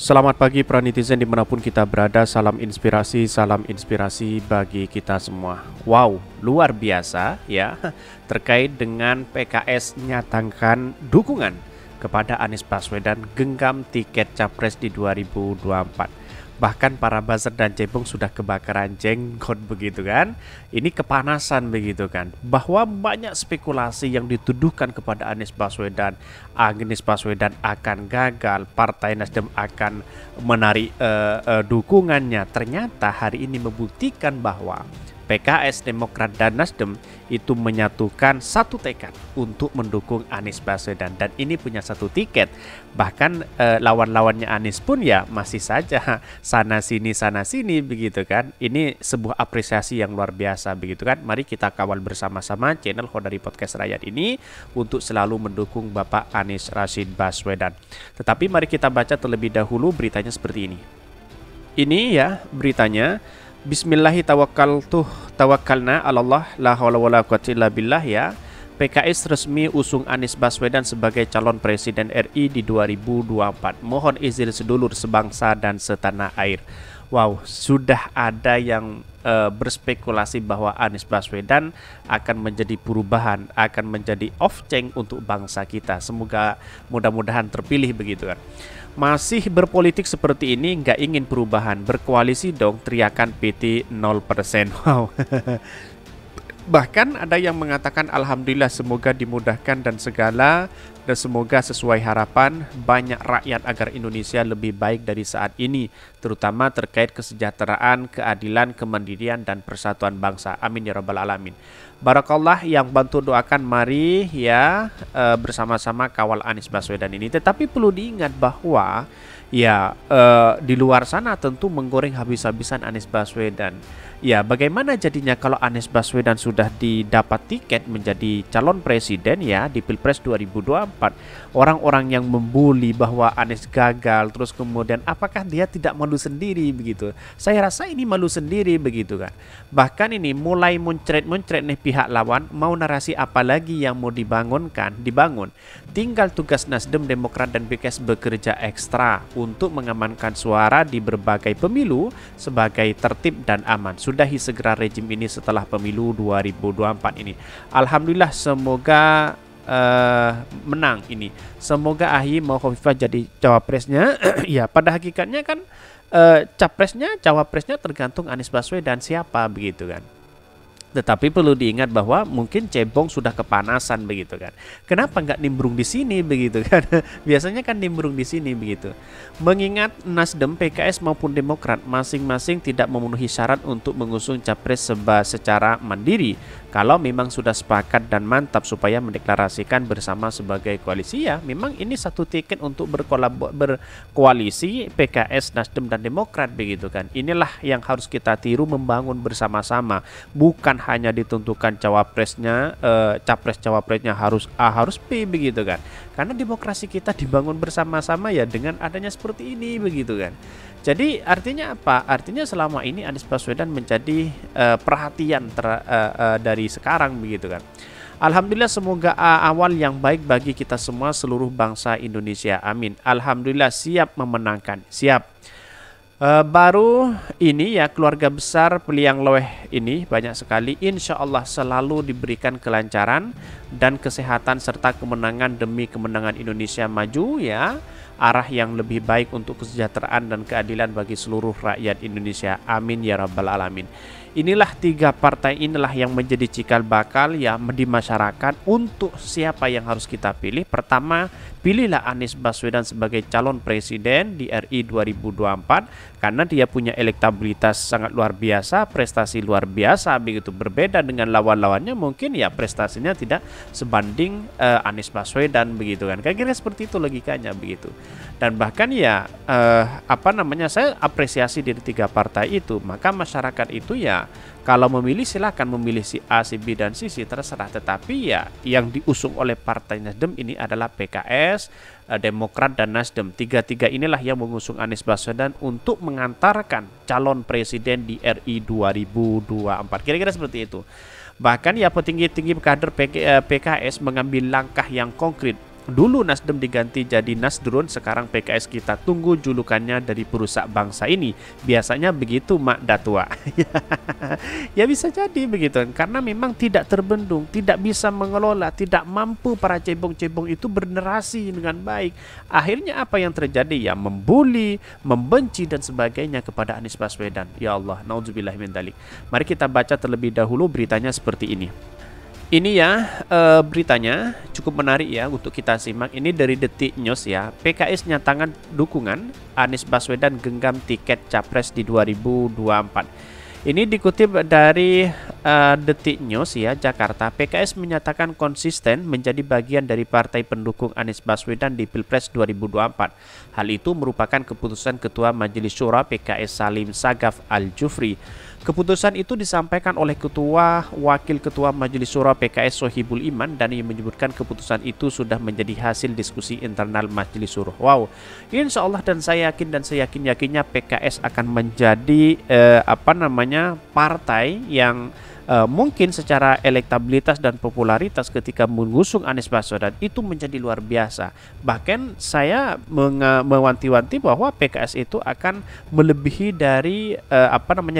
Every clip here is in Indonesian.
Selamat pagi para netizen dimanapun kita berada. Salam inspirasi bagi kita semua. Wow, luar biasa ya. Terkait dengan PKS nyatakan dukungan kepada Anies Baswedan genggam tiket capres di 2024. Bahkan para buzzer dan cebong sudah kebakaran jenggot begitu kan. Ini kepanasan begitu kan. Bahwa banyak spekulasi yang dituduhkan kepada Anies Baswedan akan gagal, Partai Nasdem akan menarik dukungannya. Ternyata hari ini membuktikan bahwa PKS, Demokrat, dan Nasdem itu menyatukan satu tekad untuk mendukung Anies Baswedan. Dan ini punya satu tiket. Bahkan lawan-lawannya Anies pun ya masih saja sana sini begitu kan. Ini sebuah apresiasi yang luar biasa begitu kan. Mari kita kawal bersama-sama channel Khodari Podcast Rakyat ini untuk selalu mendukung Bapak Anies Rashid Baswedan. Tetapi mari kita baca terlebih dahulu beritanya seperti ini. Ini ya beritanya. Bismillahirrahmanirrahim. Allah la haula wala quwwata illa billah ya. PKS resmi usung Anies Baswedan sebagai calon presiden RI di 2024. Mohon izin sedulur sebangsa dan setanah air. Wow, sudah ada yang berspekulasi bahwa Anies Baswedan akan menjadi perubahan, akan menjadi off-change untuk bangsa kita. Semoga mudah-mudahan terpilih begitu kan. Masih berpolitik seperti ini, nggak ingin perubahan, berkoalisi dong, teriakan PT 0%. Wow. Bahkan ada yang mengatakan alhamdulillah semoga dimudahkan dan semoga sesuai harapan banyak rakyat agar Indonesia lebih baik dari saat ini, terutama terkait kesejahteraan, keadilan, kemandirian dan persatuan bangsa. Amin ya rabbal alamin. Barakallah, yang bantu doakan mari ya bersama-sama kawal Anies Baswedan ini. Tetapi perlu diingat bahwa ya di luar sana tentu menggoreng habis-habisan Anies Baswedan. Ya, bagaimana jadinya kalau Anies Baswedan sudah didapat tiket menjadi calon presiden ya di Pilpres 2024. Orang-orang yang membuli bahwa Anies gagal, terus kemudian apakah dia tidak malu sendiri begitu? Saya rasa ini malu sendiri begitu kan. Bahkan ini mulai muncret-muncret nih pihak lawan, mau narasi apa lagi yang mau dibangun. Tinggal tugas Nasdem, Demokrat dan PKS bekerja ekstra untuk mengamankan suara di berbagai pemilu sebagai tertib dan aman. Sudahi segera rejim ini setelah pemilu 2024 ini. Alhamdulillah, semoga menang ini. Semoga AHY mau Khofifah jadi cawapresnya. Ya, pada hakikatnya kan cawapresnya tergantung Anies Baswedan siapa begitu kan. Tetapi perlu diingat bahwa mungkin cebong sudah kepanasan begitu kan. Kenapa nggak nimbrung di sini begitu kan? Biasanya kan nimbrung di sini begitu. Mengingat Nasdem, PKS maupun Demokrat masing-masing tidak memenuhi syarat untuk mengusung capres secara mandiri. Kalau memang sudah sepakat dan mantap supaya mendeklarasikan bersama sebagai koalisi, ya memang ini satu tiket untuk berkoalisi PKS, Nasdem dan Demokrat begitu kan. Inilah yang harus kita tiru, membangun bersama-sama. Bukan hanya ditentukan cawapresnya, capres cawapresnya harus A harus B begitu kan. Karena demokrasi kita dibangun bersama-sama ya dengan adanya seperti ini begitu kan. Jadi artinya apa? Artinya selama ini Anies Baswedan menjadi perhatian dari sekarang begitu kan. Alhamdulillah, semoga awal yang baik bagi kita semua seluruh bangsa Indonesia. Amin. Alhamdulillah, siap memenangkan. Siap. Baru ini ya keluarga besar Peliang Loeh ini banyak sekali, insya Allah selalu diberikan kelancaran dan kesehatan serta kemenangan demi kemenangan Indonesia maju ya, arah yang lebih baik untuk kesejahteraan dan keadilan bagi seluruh rakyat Indonesia. Amin ya rabbal alamin. Inilah tiga partai inilah yang menjadi cikal bakal ya di masyarakat untuk siapa yang harus kita pilih. Pertama, pilihlah Anies Baswedan sebagai calon presiden di RI 2024 karena dia punya elektabilitas sangat luar biasa, prestasi luar biasa begitu. Berbeda dengan lawan-lawannya mungkin ya prestasinya tidak sebanding Anies Baswedan begitu kan. Kira-kira seperti itu logikanya begitu. Dan bahkan ya saya apresiasi dari tiga partai itu, maka masyarakat itu ya kalau memilih silakan memilih si A, si B dan si C terserah. Tetapi ya yang diusung oleh Partai Nasdem ini adalah PKS, Demokrat dan Nasdem. Tiga-tiga inilah yang mengusung Anies Baswedan untuk mengantarkan calon presiden di RI 2024. Kira-kira seperti itu. Bahkan ya petinggi-tinggi kader PKS mengambil langkah yang konkret dulu Nasdem diganti jadi Nasdrun, sekarang PKS kita tunggu julukannya dari perusak bangsa ini. Biasanya begitu Mak Datua. Ya bisa jadi begitu, karena memang tidak terbendung, tidak bisa mengelola, tidak mampu para cebong-cebong itu bernarasi dengan baik. Akhirnya apa yang terjadi? Ya membuli, membenci dan sebagainya kepada Anies Baswedan. Ya Allah, naudzubillah min dzalik. Mari kita baca terlebih dahulu beritanya seperti ini. Ini ya beritanya cukup menarik ya untuk kita simak. Ini dari Detik News ya. PKS nyatakan dukungan, Anies Baswedan genggam tiket capres di 2024. Ini dikutip dari Detik News ya, Jakarta. PKS menyatakan konsisten menjadi bagian dari partai pendukung Anies Baswedan di Pilpres 2024. Hal itu merupakan keputusan Ketua Majelis Syura PKS Salim Sagaf Al-Jufri. Keputusan itu disampaikan oleh Ketua Wakil Ketua Majelis Syura PKS Sohibul Iman, dan yang menyebutkan keputusan itu sudah menjadi hasil diskusi internal Majelis Syura. Wow, insya Allah dan saya yakin dan saya yakinnya PKS akan menjadi partai yang mungkin secara elektabilitas dan popularitas ketika mengusung Anies Baswedan itu menjadi luar biasa. Bahkan saya mewanti-wanti bahwa PKS itu akan melebihi dari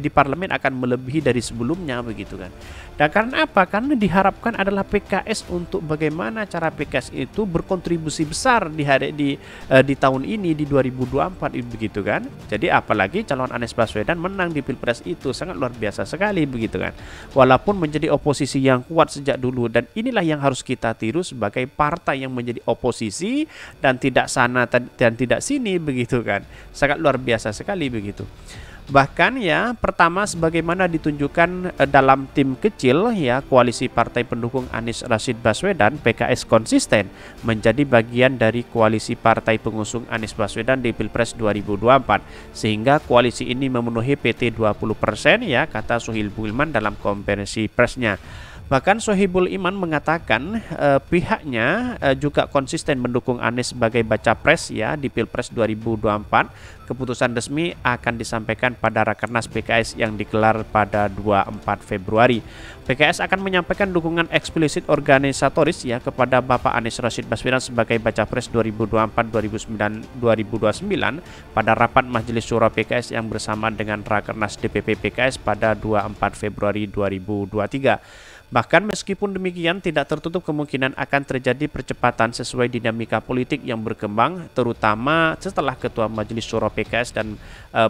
di parlemen akan melebihi dari sebelumnya begitu kan. Dan karena apa? Karena diharapkan adalah PKS untuk bagaimana cara PKS itu berkontribusi besar di tahun ini di 2024 begitu kan. Jadi apalagi calon Anies Baswedan menang di Pilpres itu sangat luar biasa sekali begitu kan. Walaupun menjadi oposisi yang kuat sejak dulu, dan inilah yang harus kita tiru sebagai partai yang menjadi oposisi dan tidak sana dan tidak sini begitu kan. Sangat luar biasa sekali begitu. Bahkan ya pertama sebagaimana ditunjukkan dalam tim kecil ya koalisi partai pendukung Anies Rashid Baswedan, PKS konsisten menjadi bagian dari koalisi partai pengusung Anies Baswedan di Pilpres 2024, sehingga koalisi ini memenuhi PT 20% ya, kata Sohibul Iman dalam konferensi persnya. Bahkan Sohibul Iman mengatakan pihaknya juga konsisten mendukung Anies sebagai baca pres ya di Pilpres 2024. Keputusan resmi akan disampaikan pada Rakernas PKS yang digelar pada 24 Februari. PKS akan menyampaikan dukungan eksplisit organisatoris ya kepada Bapak Anies Rashid Baswedan sebagai baca pres 2024-2029 pada rapat Majelis Syura PKS yang bersama dengan Rakernas DPP PKS pada 24 Februari 2023. Bahkan meskipun demikian, tidak tertutup kemungkinan akan terjadi percepatan sesuai dinamika politik yang berkembang, terutama setelah Ketua Majelis Syuro PKS dan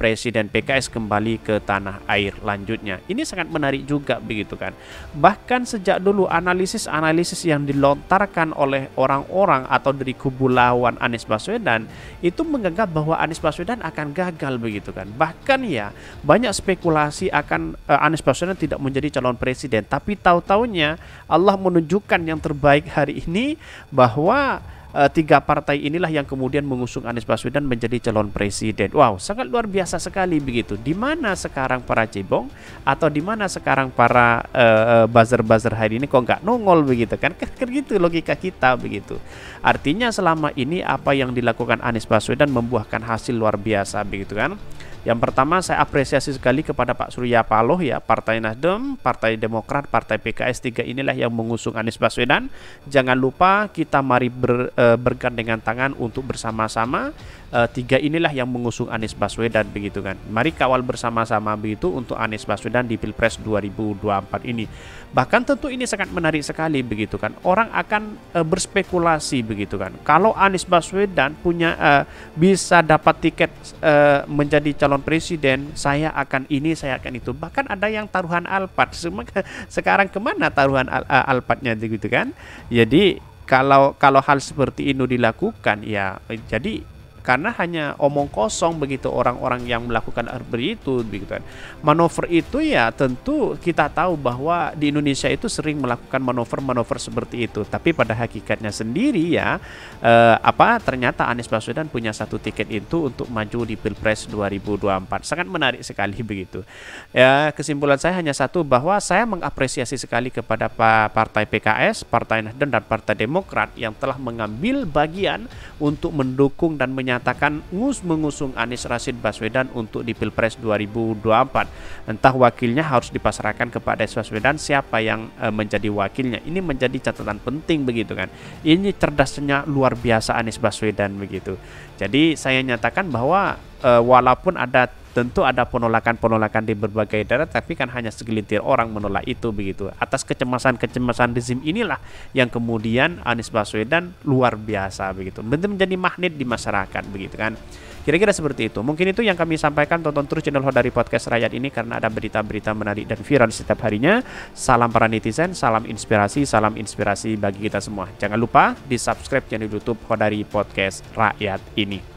Presiden PKS kembali ke tanah air lanjutnya. Ini sangat menarik juga begitu kan. Bahkan sejak dulu analisis-analisis yang dilontarkan oleh orang-orang atau dari kubu lawan Anies Baswedan itu menganggap bahwa Anies Baswedan akan gagal begitu kan. Bahkan ya banyak spekulasi akan Anies Baswedan tidak menjadi calon presiden, tapi tahu-taunya Allah menunjukkan yang terbaik hari ini bahwa tiga partai inilah yang kemudian mengusung Anies Baswedan menjadi calon presiden. Wow, sangat luar biasa sekali begitu. Di mana sekarang para cebong atau di mana sekarang para buzzer-buzzer hari ini kok nggak nongol begitu kan? Kan gitu logika kita begitu. Artinya selama ini apa yang dilakukan Anies Baswedan membuahkan hasil luar biasa begitu kan? Yang pertama, saya apresiasi sekali kepada Pak Surya Paloh ya, Partai Nasdem, Partai Demokrat, Partai PKS, tiga inilah yang mengusung Anies Baswedan. Jangan lupa kita mari bergandengan tangan untuk bersama-sama. Tiga inilah yang mengusung Anies Baswedan begitu kan. Mari kawal bersama-sama begitu untuk Anies Baswedan di Pilpres 2024 ini. Bahkan tentu ini sangat menarik sekali begitu kan. Orang akan berspekulasi begitu kan. Kalau Anies Baswedan bisa dapat tiket menjadi calon presiden, saya akan ini, saya akan itu. Bahkan ada yang taruhan Alphard. Sekarang kemana taruhan Alphardnya gitu kan? Jadi kalau hal seperti ini dilakukan ya, jadi karena hanya omong kosong begitu orang-orang yang melakukan seperti itu begitu kan. Manuver itu ya tentu kita tahu bahwa di Indonesia itu sering melakukan manuver-manuver seperti itu, tapi pada hakikatnya sendiri ya ternyata Anies Baswedan punya satu tiket itu untuk maju di Pilpres 2024. Sangat menarik sekali begitu. Ya, kesimpulan saya hanya satu, bahwa saya mengapresiasi sekali kepada Partai PKS, Partai Nasdem dan Partai Demokrat yang telah mengambil bagian untuk mendukung dan menyatakan menyatakan mengusung Anies Rashid Baswedan untuk di Pilpres 2024. Entah wakilnya harus dipasrahkan kepada Anies Baswedan, siapa yang menjadi wakilnya. Ini menjadi catatan penting begitu kan. Ini cerdasnya luar biasa Anies Baswedan begitu. Jadi saya nyatakan bahwa walaupun tentu ada penolakan-penolakan di berbagai daerah, tapi kan hanya segelintir orang menolak itu begitu. Atas kecemasan-kecemasan rezim inilah yang kemudian Anies Baswedan luar biasa begitu, menjadi magnet di masyarakat begitu kan. Kira-kira seperti itu. Mungkin itu yang kami sampaikan. Tonton terus channel Hodari Podcast Rakyat ini karena ada berita-berita menarik dan viral setiap harinya. Salam para netizen, salam inspirasi bagi kita semua. Jangan lupa di subscribe channel YouTube Hodari Podcast Rakyat ini.